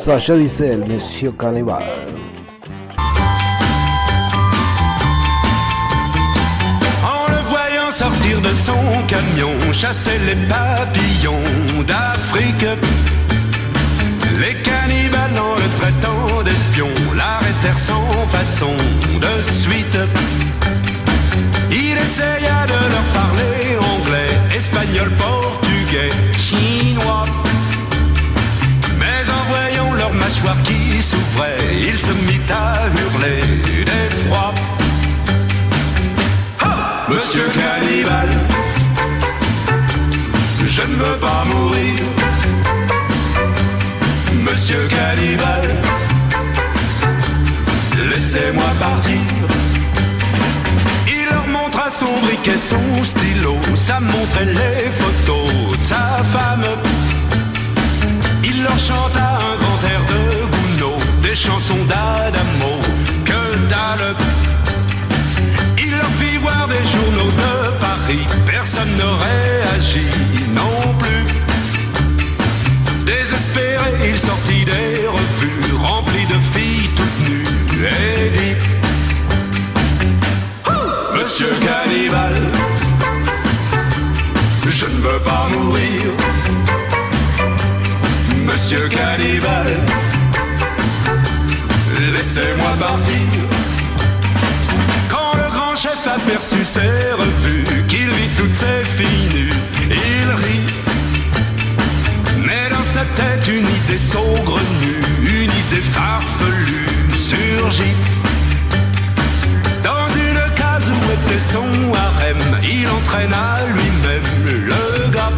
Sacha Distel, Monsieur Cannibal. En le voyant sortir de son camion, chasser les papillons d'Afrique, les cannibales en le traitant d'espion l'arrêtèrent sans façon de suite. Il essaya de leur parler anglais, espagnol, portugais, chinois. Mais en voyant leur mâchoire qui s'ouvrait, il se mit à hurler d'effroi. Monsieur Cannibal, je ne veux pas mourir. Monsieur Cannibal, laissez-moi partir. Il leur montra son briquet, son stylo, ça montrait les photos de sa femme. Il leur chanta un grand air de Gounod, des chansons d'Adamo, que dalle. Il leur fit voir des journaux de Paris, personne ne réagit non plus. Désespéré, il sortit des revues remplies de filles toutes nues et dit: Monsieur Cannibal, je ne veux pas mourir. Monsieur Cannibal, laissez-moi partir. Quand le grand chef aperçut ses revues, qu'il vit toutes ses filles nues, il rit. Mais dans sa tête une idée saugrenue, une idée farfelue surgit. Dans une case où était son harem, il entraîna lui-même le gars,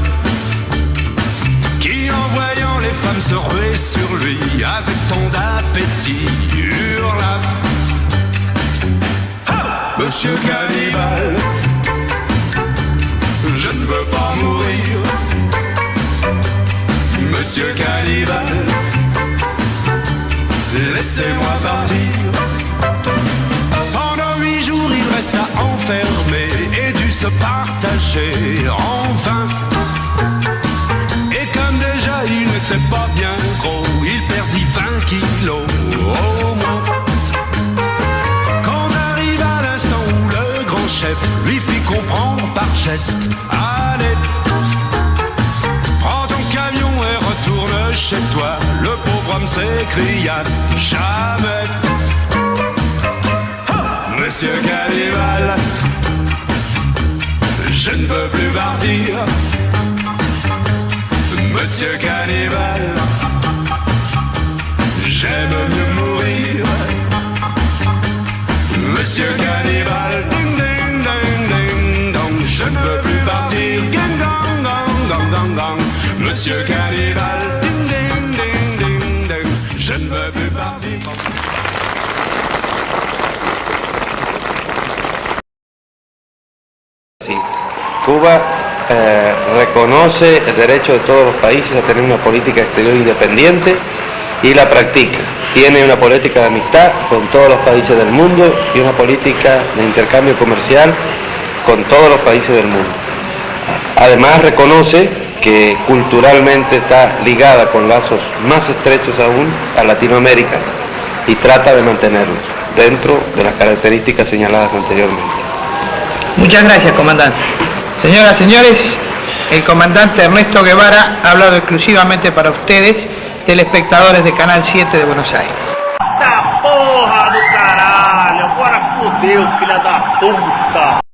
qui en voyant les femmes se ruer sur lui, avec tant d'appétit, hurla: Monsieur Cannibal, je ne veux pas mourir. Monsieur Cannibal, laissez-moi partir. Pendant 8 jours il resta enfermé et dut se partager en vain. Et comme déjà il n'était pas bien gros, il perdit 20 kilos au moins. Quand arriva l'instant où le grand chef lui fit comprendre par geste: allez, prends ton camion et retourne chez toi. Le pauvre homme s'écria: jamais. Monsieur Cannibal, je ne veux plus partir. Monsieur Cannibal, j'aime mieux mourir. Monsieur Cannibal, ding ding ding ding dong, je ne veux plus partir. Ding dong dong dong dong dong. Monsieur Cannibal, ding ding ding ding ding, je ne veux plus partir. Sí. Cuba reconoce el derecho de todos los países a tener una política exterior independiente y la practica. Tiene una política de amistad con todos los países del mundo y una política de intercambio comercial con todos los países del mundo. Además reconoce que culturalmente está ligada con lazos más estrechos aún a Latinoamérica y trata de mantenerlos dentro de las características señaladas anteriormente. Muchas gracias, comandante. Señoras, señores, el comandante Ernesto Guevara ha hablado exclusivamente para ustedes, telespectadores de Canal 7 de Buenos Aires. Essa porra do caralho! Agora fudeu, filha da puta!